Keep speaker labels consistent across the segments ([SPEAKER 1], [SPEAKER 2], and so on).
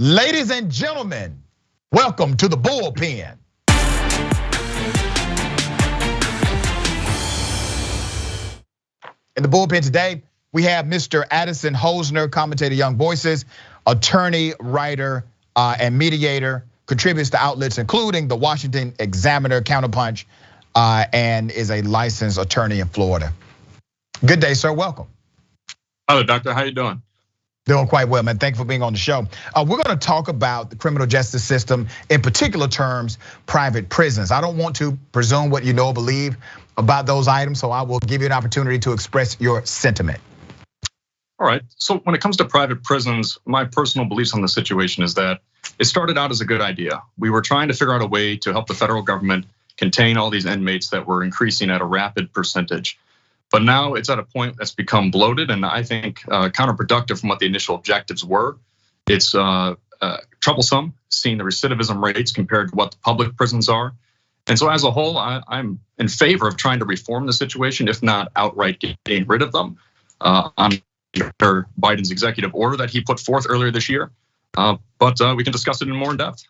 [SPEAKER 1] Ladies and gentlemen, welcome to the Bullpen. In the Bullpen today, we have Mr. Addison Hosner, commentator, Young Voices, attorney, writer, and mediator, contributes to outlets including the Washington Examiner, Counterpunch, and is a licensed attorney in Florida. Good day, sir, welcome.
[SPEAKER 2] Hello, doctor, how you doing?
[SPEAKER 1] Doing quite well, man. Thank you for being on the show. We're gonna talk about the criminal justice system, in particular terms, private prisons. I don't want to presume what you know or believe about those items, so I will give you an opportunity to express your sentiment.
[SPEAKER 2] All right, so when it comes to private prisons, my personal beliefs on the situation is that it started out as a good idea. We were trying to figure out a way to help the federal government contain all these inmates that were increasing at a rapid percentage. But now it's at a point that's become bloated and I think counterproductive from what the initial objectives were. It's troublesome seeing the recidivism rates compared to what the public prisons are. And so as a whole, I'm in favor of trying to reform the situation, if not outright getting rid of them. On Biden's executive order that he put forth earlier this year, but we can discuss it in more in depth.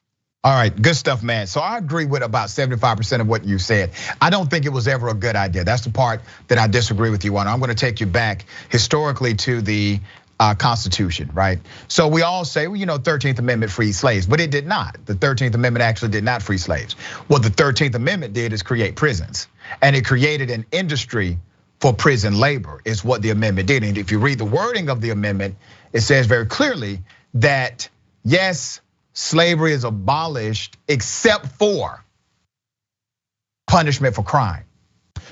[SPEAKER 1] All right, good stuff, man. So I agree with about 75% of what you said. I don't think it was ever a good idea. That's the part that I disagree with you on. I'm gonna take you back historically to the Constitution, right? So we all say, well, 13th Amendment freed slaves, but it did not. The 13th Amendment actually did not free slaves. What the 13th Amendment did is create prisons, and it created an industry for prison labor, is what the amendment did. And if you read the wording of the amendment, it says very clearly that yes, slavery is abolished except for punishment for crime.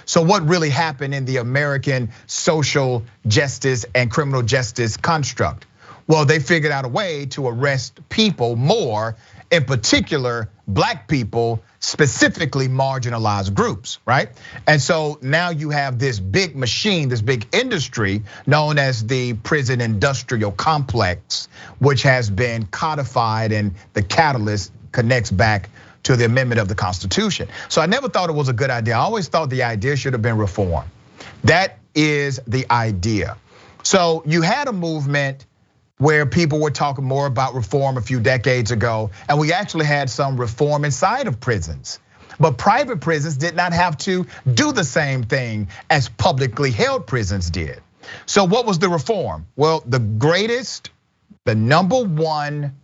[SPEAKER 1] So what really happened in the American social justice and criminal justice construct? Well, they figured out a way to arrest people more, in particular, black people, specifically marginalized groups, right? And so now you have this big machine, this big industry known as the prison industrial complex, which has been codified, and the catalyst connects back to the amendment of the Constitution. So I never thought it was a good idea. I always thought the idea should have been reformed. That is the idea. So you had a movement where people were talking more about reform a few decades ago, and we actually had some reform inside of prisons. But private prisons did not have to do the same thing as publicly held prisons did. So what was the reform? Well, the number one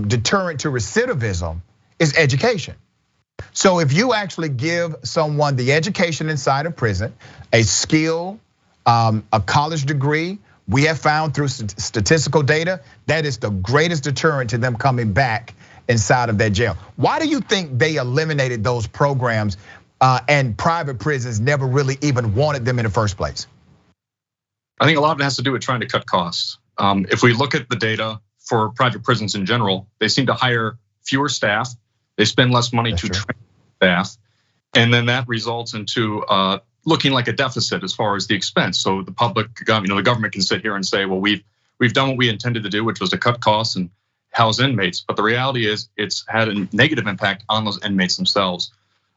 [SPEAKER 1] deterrent to recidivism is education. So if you actually give someone the education inside of prison, a skill, a college degree, we have found through statistical data that is the greatest deterrent to them coming back inside of that jail. Why do you think they eliminated those programs and private prisons never really even wanted them in the first place?
[SPEAKER 2] I think a lot of it has to do with trying to cut costs. If we look at the data for private prisons in general, they seem to hire fewer staff, they spend less money to train staff, and then that results into looking like a deficit as far as the expense. So the public, the government can sit here and say, well, we've done what we intended to do, which was to cut costs and house inmates. But the reality is it's had a negative impact on those inmates themselves.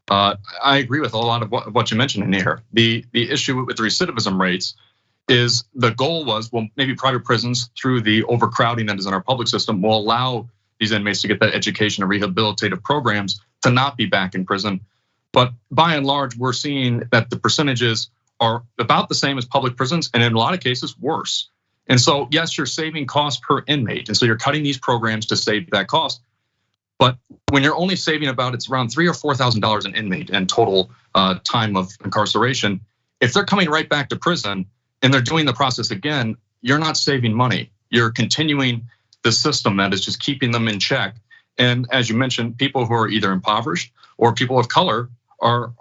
[SPEAKER 2] I agree with a lot of what you mentioned in here. The issue with the recidivism rates is the goal was, well, maybe private prisons through the overcrowding that is in our public system will allow these inmates to get that education and rehabilitative programs to not be back in prison. But by and large, we're seeing that the percentages are about the same as public prisons, and in a lot of cases, worse. And so, yes, you're saving costs per inmate, and so you're cutting these programs to save that cost. But when you're only saving it's around $3,000 or $4,000 an inmate and total time of incarceration, if they're coming right back to prison and they're doing the process again, you're not saving money. You're continuing the system that is just keeping them in check. And as you mentioned, people who are either impoverished or people of color are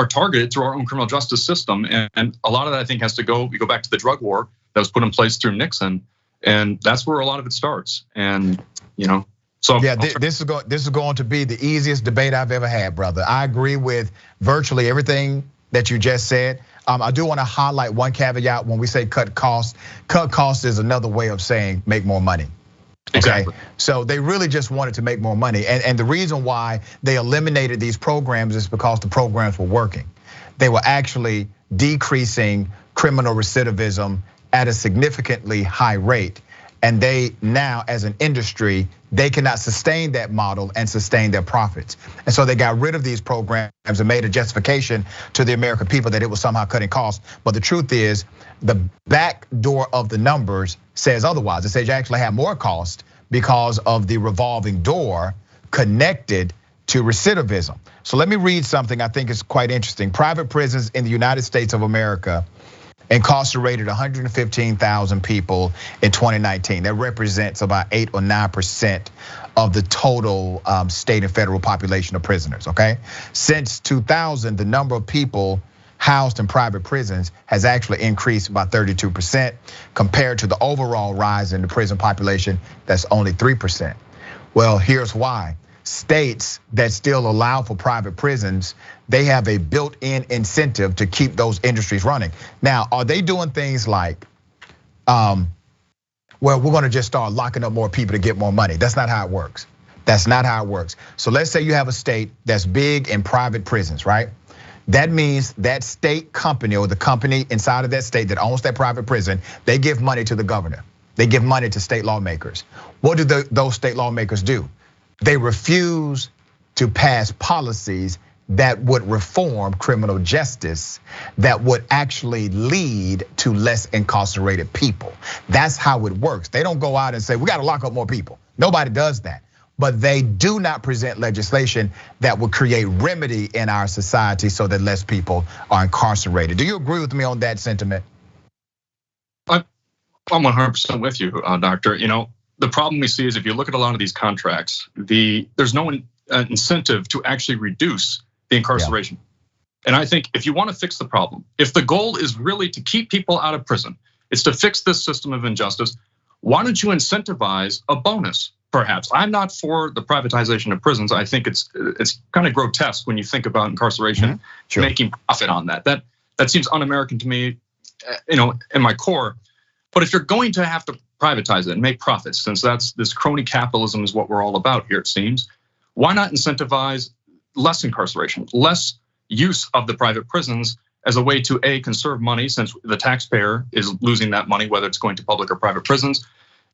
[SPEAKER 2] targeted through our own criminal justice system. And a lot of that, I think, has to we go back to the drug war that was put in place through Nixon. And that's where a lot of it starts. And, so.
[SPEAKER 1] Yeah, this is going to be the easiest debate I've ever had, brother. I agree with virtually everything that you just said. I do want to highlight one caveat when we say cut costs. Cut costs is another way of saying make more money.
[SPEAKER 2] Exactly.
[SPEAKER 1] Okay, so they really just wanted to make more money. And the reason why they eliminated these programs is because the programs were working. They were actually decreasing criminal recidivism at a significantly high rate. And they now, as an industry, they cannot sustain that model and sustain their profits. And so they got rid of these programs and made a justification to the American people that it was somehow cutting costs. But the truth is, the back door of the numbers says otherwise. It says you actually have more cost because of the revolving door connected to recidivism. So let me read something I think is quite interesting. Private prisons in the United States of America incarcerated 115,000 people in 2019. That represents about 8 or 9% of the total state and federal population of prisoners, okay? Since 2000, the number of people housed in private prisons has actually increased by 32% compared to the overall rise in the prison population that's only 3%. Well, here's why. States that still allow for private prisons, they have a built-in incentive to keep those industries running. Now, are they doing things like, well, we're gonna just start locking up more people to get more money? That's not how it works. That's not how it works. So let's say you have a state that's big in private prisons, right? That means that state company or the company inside of that state that owns that private prison, they give money to the governor. They give money to state lawmakers. What do those state lawmakers do? They refuse to pass policies that would reform criminal justice, that would actually lead to less incarcerated people. That's how it works. They don't go out and say, we gotta lock up more people. Nobody does that. But they do not present legislation that would create remedy in our society so that less people are incarcerated. Do you agree with me on that sentiment?
[SPEAKER 2] I'm 100% with you, Doctor. The problem we see is if you look at a lot of these contracts, there's no incentive to actually reduce the incarceration. Yeah. And I think if you want to fix the problem, if the goal is really to keep people out of prison, it's to fix this system of injustice, why don't you incentivize a bonus, perhaps? I'm not for the privatization of prisons. I think it's kind of grotesque when you think about incarceration, making profit on that. That seems un-American to me, in my core. But if you're going to have to privatize it and make profits, since this crony capitalism is what we're all about here, it seems, why not incentivize less incarceration, less use of the private prisons as a way to conserve money, since the taxpayer is losing that money, whether it's going to public or private prisons.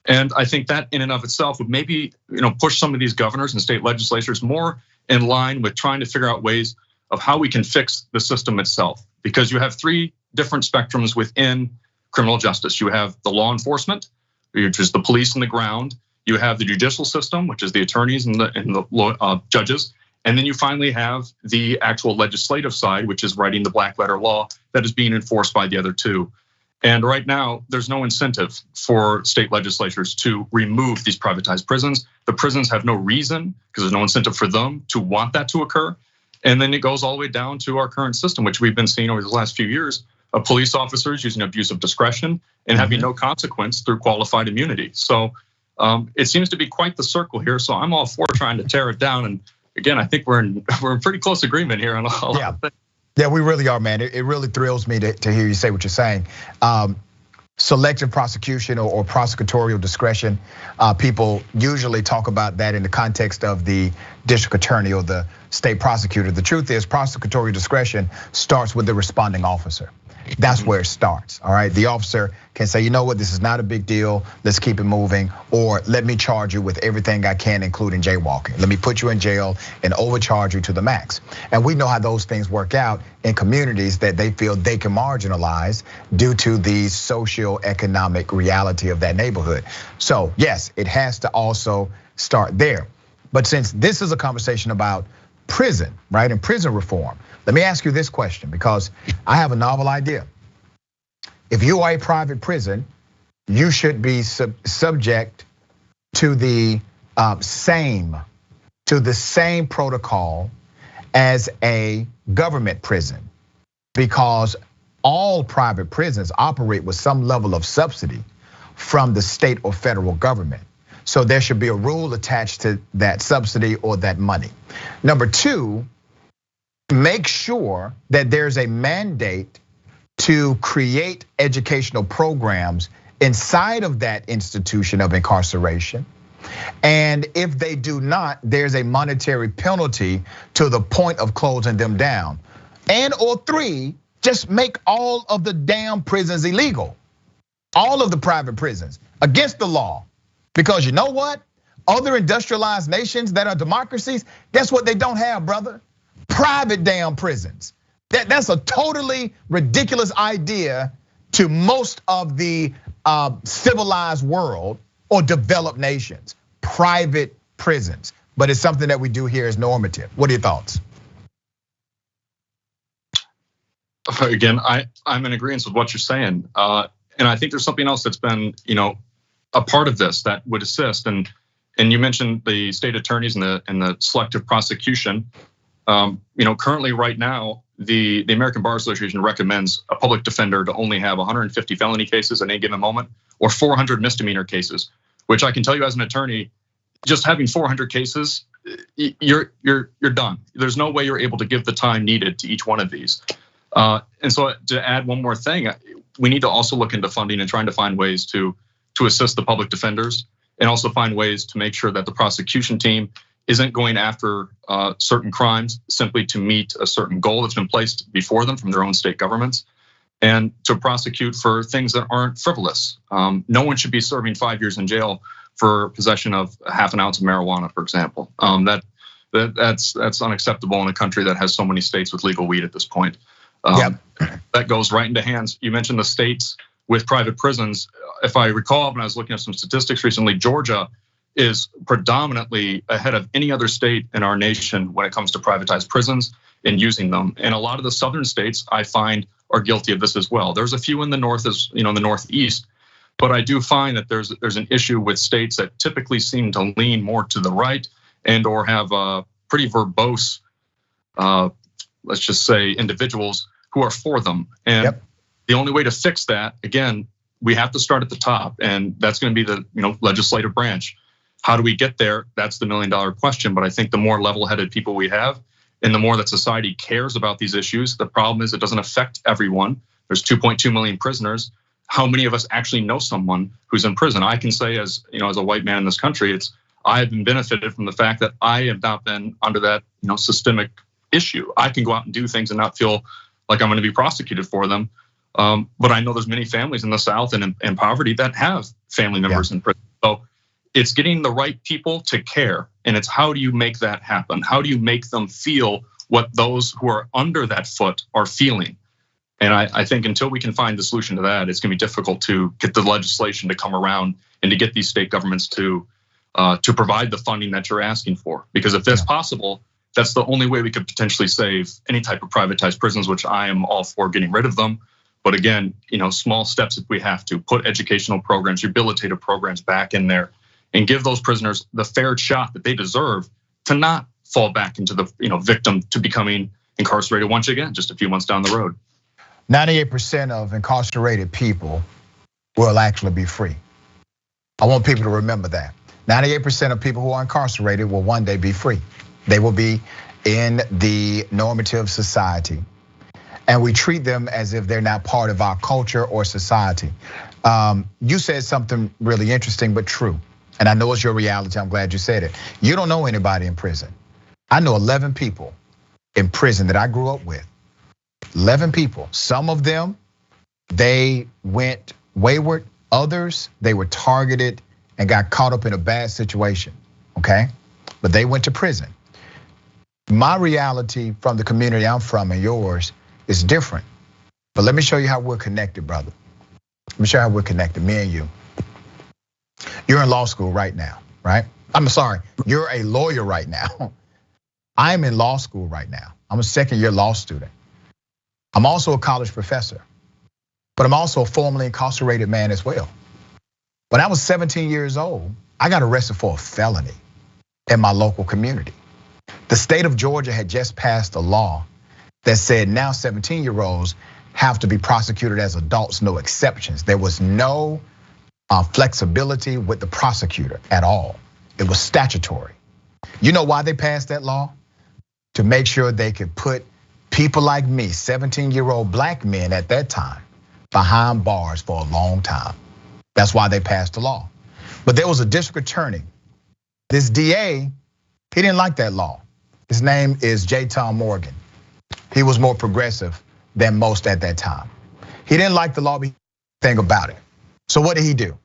[SPEAKER 2] And I think that in and of itself would maybe push some of these governors and state legislatures more in line with trying to figure out ways of how we can fix the system itself. Because you have 3 different spectrums within criminal justice. You have the law enforcement, which is the police on the ground. You have the judicial system, which is the attorneys and the judges. And then you finally have the actual legislative side, which is writing the black letter law that is being enforced by the other 2. And right now, there's no incentive for state legislatures to remove these privatized prisons. The prisons have no reason, because there's no incentive for them to want that to occur. And then it goes all the way down to our current system, which we've been seeing over the last few years, of police officers using abuse of discretion and having no consequence through qualified immunity. So it seems to be quite the circle here. So I'm all for trying to tear it down. And again, I think we're in pretty close agreement here on all of things.
[SPEAKER 1] Yeah, we really are, man. It really thrills me to hear you say what you're saying. Selective prosecution or prosecutorial discretion, people usually talk about that in the context of the district attorney or the state prosecutor. The truth is, prosecutorial discretion starts with the responding officer. That's where it starts, all right? The officer can say, you know what, this is not a big deal, let's keep it moving, or let me charge you with everything I can, including jaywalking. Let me put you in jail and overcharge you to the max. And we know how those things work out in communities that they feel they can marginalize due to the socioeconomic reality of that neighborhood. So yes, it has to also start there. But since this is a conversation about prison, right, and prison reform, let me ask you this question, because I have a novel idea. If you are a private prison, you should be subject to the same protocol as a government prison, because all private prisons operate with some level of subsidy from the state or federal government. So there should be a rule attached to that subsidy or that money. Number 2, make sure that there's a mandate to create educational programs inside of that institution of incarceration. And if they do not, there's a monetary penalty to the point of closing them down. And or 3, just make all of the damn prisons illegal. all of the private prisons against the law. Because you know what? Other industrialized nations that are democracies, guess what they don't have, brother? Private damn prisons. That's a totally ridiculous idea to most of the civilized world or developed nations. Private prisons. But it's something that we do here as normative. What are your thoughts?
[SPEAKER 2] Again, I'm in agreement with what you're saying. And I think there's something else that's been, a part of this that would assist. And you mentioned the state attorneys and the selective prosecution. Currently right now, the American Bar Association recommends a public defender to only have 150 felony cases at any given moment or 400 misdemeanor cases, which I can tell you as an attorney, just having 400 cases, you're done. There's no way you're able to give the time needed to each one of these. And so to add one more thing, we need to also look into funding and trying to find ways to assist the public defenders and also find ways to make sure that the prosecution team isn't going after certain crimes simply to meet a certain goal that's been placed before them from their own state governments, and to prosecute for things that aren't frivolous. No one should be serving 5 years in jail for possession of half an ounce of marijuana, for example. That's unacceptable in a country that has so many states with legal weed at this point. That goes right into hands. You mentioned the states with private prisons. If I recall, when I was looking at some statistics recently, Georgia is predominantly ahead of any other state in our nation when it comes to privatized prisons and using them. And a lot of the southern states I find are guilty of this as well. There's a few in the north, in the northeast, but I do find that there's an issue with states that typically seem to lean more to the right and or have pretty verbose, let's just say, individuals who are for them. And the only way to fix that, again, we have to start at the top, and that's going to be the legislative branch. How do we get there? That's the $1 million question. But I think the more level-headed people we have, and the more that society cares about these issues, the problem is it doesn't affect everyone. There's 2.2 million prisoners. How many of us actually know someone who's in prison? I can say, as a white man in this country, I have been benefited from the fact that I have not been under that systemic issue. I can go out and do things and not feel like I'm going to be prosecuted for them. But I know there's many families in the South and in poverty that have family members in prison. So it's getting the right people to care, and it's how do you make that happen? How do you make them feel what those who are under that foot are feeling? And I think until we can find the solution to that, it's going to be difficult to get the legislation to come around and to get these state governments to provide the funding that you're asking for. Because if that's possible, that's the only way we could potentially save any type of privatized prisons, which I am all for getting rid of them. But again, small steps if we have to put educational programs, rehabilitative programs back in there, and give those prisoners the fair shot that they deserve to not fall back into the victim to becoming incarcerated once again, just a few months down the road.
[SPEAKER 1] 98% of incarcerated people will actually be free. I want people to remember that. 98% of people who are incarcerated will one day be free. They will be in the normative society. And we treat them as if they're not part of our culture or society. You said something really interesting but true. And I know it's your reality, I'm glad you said it. You don't know anybody in prison. I know 11 people in prison that I grew up with. 11 people, some of them, they went wayward. Others, they were targeted and got caught up in a bad situation, okay? But they went to prison. My reality from the community I'm from and yours is different. But let me show you how we're connected, brother. Let me show you how we're connected, me and you. You're in law school right now, right? I'm sorry, you're a lawyer right now. I'm in law school right now. I'm a second-year law student. I'm also a college professor, but I'm also a formerly incarcerated man as well. When I was 17 years old, I got arrested for a felony in my local community. The state of Georgia had just passed a law that said now 17-year-olds have to be prosecuted as adults, no exceptions. There was no flexibility with the prosecutor at all. It was statutory. You know why they passed that law? To make sure they could put people like me, 17-year-old black men at that time, behind bars for a long time. That's why they passed the law. But there was a district attorney. This DA, he didn't like that law. His name is J. Tom Morgan. He was more progressive than most at that time. He didn't like the law, thing about it. So what did he do?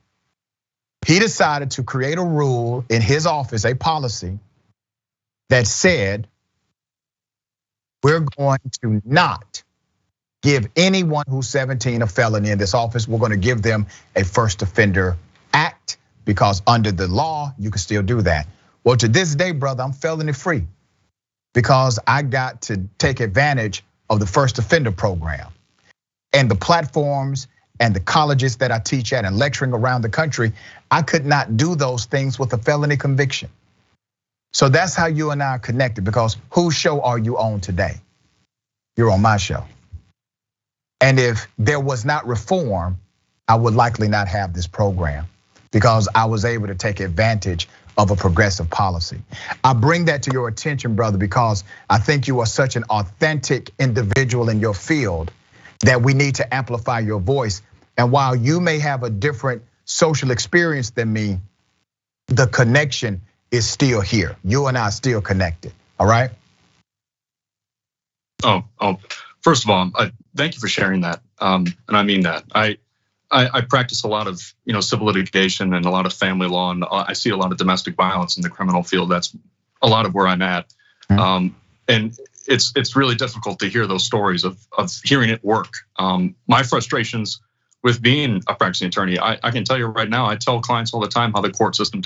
[SPEAKER 1] He decided to create a rule in his office, a policy that said, we're going to not give anyone who's 17 a felony in this office. We're going to give them a first offender act, because under the law, you can still do that. Well, to this day, brother, I'm felony free because I got to take advantage of the first offender program and the platforms and the colleges that I teach at and lecturing around the country. I could not do those things with a felony conviction. So that's how you and I are connected, because whose show are you on today? You're on my show. And if there was not reform, I would likely not have this program, because I was able to take advantage of a progressive policy. I bring that to your attention, brother, because I think you are such an authentic individual in your field that we need to amplify your voice. And while you may have a different social experience than me, the connection is still here. You and I are still connected, all right?
[SPEAKER 2] Oh, first of all, thank you for sharing that, and I mean that. I practice a lot of civil litigation and a lot of family law, and I see a lot of domestic violence in the criminal field. That's a lot of where I'm at, and it's really difficult to hear those stories of hearing it work. My frustrations with being a practicing attorney, I can tell you right now, I tell clients all the time how the court system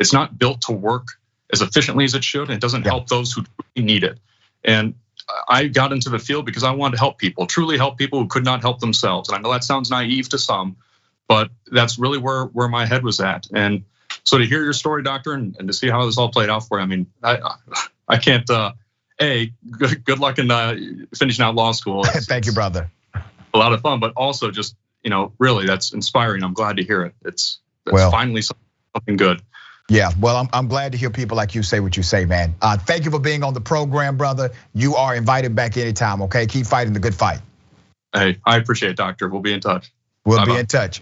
[SPEAKER 2] it's not built to work as efficiently as it should, and it doesn't help those who truly need it. And I got into the field because I wanted to help people, truly help people who could not help themselves. And I know that sounds naive to some, but that's really where my head was at. And so to hear your story, doctor, and to see how this all played out for you, I mean, I can't, good luck in finishing out law school.
[SPEAKER 1] Thank you, brother.
[SPEAKER 2] A lot of fun, but also just, really that's inspiring. I'm glad to hear it. It's finally something good.
[SPEAKER 1] Yeah, well, I'm glad to hear people like you say what you say, man. Thank you for being on the program, brother. You are invited back anytime, okay? Keep fighting the good fight.
[SPEAKER 2] Hey, I appreciate it, doctor. We'll be in touch.
[SPEAKER 1] We'll be in touch.